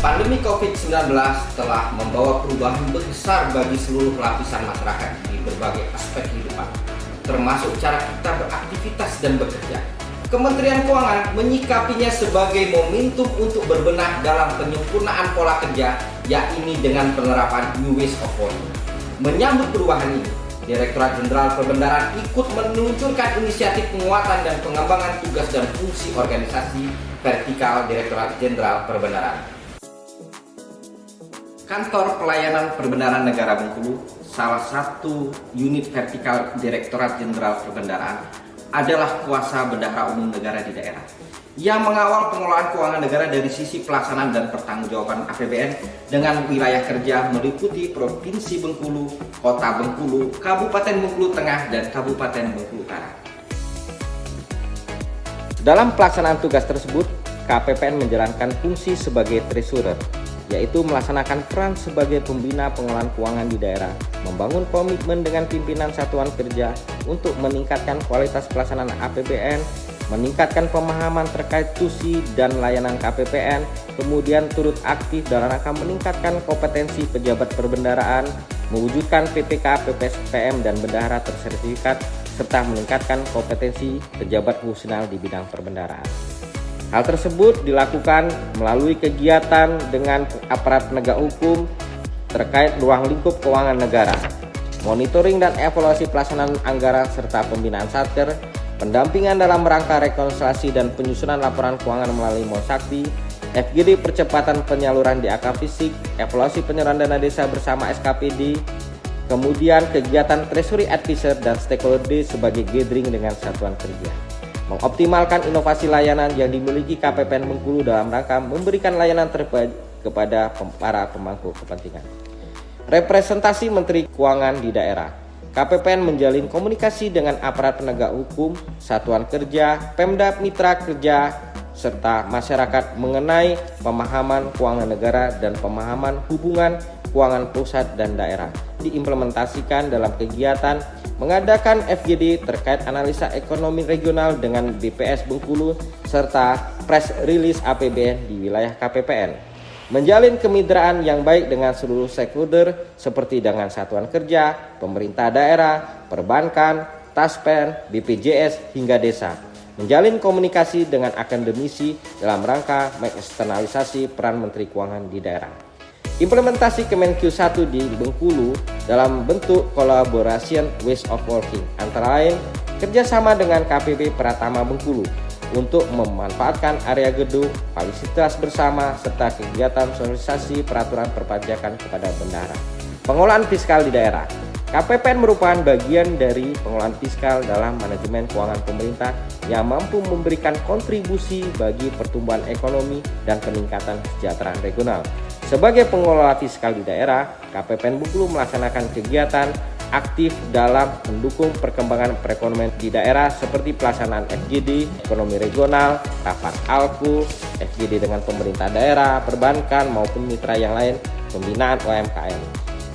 Pandemi COVID-19 telah membawa perubahan besar bagi seluruh lapisan masyarakat di berbagai aspek kehidupan, termasuk cara kita beraktivitas dan bekerja. Kementerian Keuangan menyikapinya sebagai momentum untuk berbenah dalam penyempurnaan pola kerja, yakni dengan penerapan New Ways of Working. Menyambut perubahan ini, Direktorat Jenderal Perbendaharaan ikut meluncurkan inisiatif penguatan dan pengembangan tugas dan fungsi organisasi vertikal Direktorat Jenderal Perbendaharaan. Kantor Pelayanan Perbendaharaan Negara Bengkulu, salah satu unit vertikal Direktorat Jenderal Perbendaharaan, adalah kuasa bendahara umum negara di daerah yang mengawal pengelolaan keuangan negara dari sisi pelaksanaan dan pertanggungjawaban APBN dengan wilayah kerja meliputi Provinsi Bengkulu, Kota Bengkulu, Kabupaten Bengkulu Tengah, dan Kabupaten Bengkulu Utara. Dalam pelaksanaan tugas tersebut, KPPN menjalankan fungsi sebagai treasurer, yaitu melaksanakan peran sebagai pembina pengelolaan keuangan di daerah, membangun komitmen dengan pimpinan satuan kerja untuk meningkatkan kualitas pelaksanaan APBN, meningkatkan pemahaman terkait tusi dan layanan KPPN, kemudian turut aktif dalam rangka meningkatkan kompetensi pejabat perbendaharaan, mewujudkan PPK, PPSPM, dan bendahara tersertifikat, serta meningkatkan kompetensi pejabat fungsional di bidang perbendaharaan. Hal tersebut dilakukan melalui kegiatan dengan aparat penegak hukum terkait ruang lingkup keuangan negara, monitoring dan evaluasi pelaksanaan anggaran serta pembinaan satker, pendampingan dalam rangka rekonsiliasi dan penyusunan laporan keuangan melalui Mosakti, FGD percepatan penyaluran DAK fisik, evaluasi penyaluran dana desa bersama SKPD, kemudian kegiatan Treasury Advisor dan Stakeholder sebagai gathering dengan satuan kerja. Mengoptimalkan inovasi layanan yang dimiliki KPPN Bengkulu dalam rangka memberikan layanan terbaik kepada para pemangku kepentingan. Representasi Menteri Keuangan di daerah. KPPN menjalin komunikasi dengan aparat penegak hukum, satuan kerja, Pemda mitra kerja, serta masyarakat mengenai pemahaman keuangan negara dan pemahaman hubungan keuangan pusat dan daerah. Diimplementasikan dalam kegiatan mengadakan FGD terkait analisa ekonomi regional dengan BPS Bengkulu serta press release APBN di wilayah KPPN. Menjalin kemitraan yang baik dengan seluruh stakeholder seperti dengan satuan kerja, pemerintah daerah, perbankan, Taspen, BPJS hingga desa. Menjalin komunikasi dengan akademisi dalam rangka mengeksternalisasi peran Menteri Keuangan di daerah. Implementasi Kemenq 1 di Bengkulu dalam bentuk collaboration ways of working, antara lain kerjasama dengan KPP Pratama Bengkulu untuk memanfaatkan area gedung, fasilitas bersama, serta kegiatan sosialisasi peraturan perpajakan kepada bendahara. Pengelolaan fiskal di daerah. KPPN merupakan bagian dari pengelolaan fiskal dalam manajemen keuangan pemerintah yang mampu memberikan kontribusi bagi pertumbuhan ekonomi dan peningkatan kesejahteraan regional. Sebagai pengelola fiskal di daerah, KPPN Bengkulu melaksanakan kegiatan aktif dalam mendukung perkembangan perekonomian di daerah seperti pelaksanaan FGD, ekonomi regional, rapat ALKU, FGD dengan pemerintah daerah, perbankan maupun mitra yang lain, pembinaan UMKM.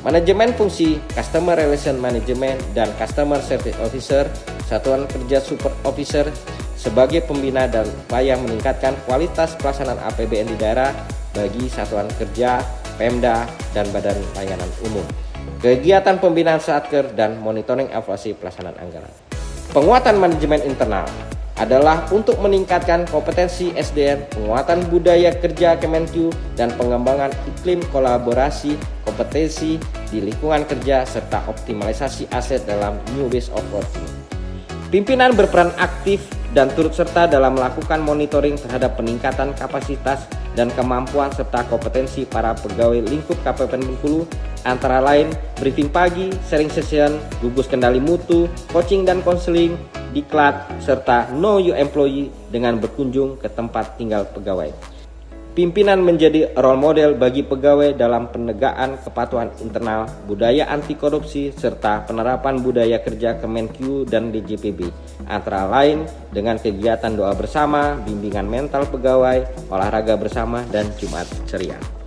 Manajemen fungsi Customer Relation Management dan Customer Service Officer, Satuan Kerja Support Officer sebagai pembina dan upaya meningkatkan kualitas pelaksanaan APBN di daerah bagi satuan kerja, Pemda, dan Badan Layanan Umum. Kegiatan pembinaan satker dan monitoring evaluasi pelaksanaan anggaran. Penguatan manajemen internal adalah untuk meningkatkan kompetensi SDM, penguatan budaya kerja Kemenq, dan pengembangan iklim kolaborasi kompetensi di lingkungan kerja serta optimalisasi aset dalam New Ways of Working. Pimpinan berperan aktif dan turut serta dalam melakukan monitoring terhadap peningkatan kapasitas dan kemampuan serta kompetensi para pegawai lingkup KPPN Bengkulu, antara lain briefing pagi, sharing session, gugus kendali mutu, coaching dan konseling, diklat, serta know your employee dengan berkunjung ke tempat tinggal pegawai. Pimpinan menjadi role model bagi pegawai dalam penegakan kepatuhan internal, budaya anti korupsi, serta penerapan budaya kerja Kemenq dan DJPB, antara lain dengan kegiatan doa bersama, bimbingan mental pegawai, olahraga bersama, dan Jumat ceria.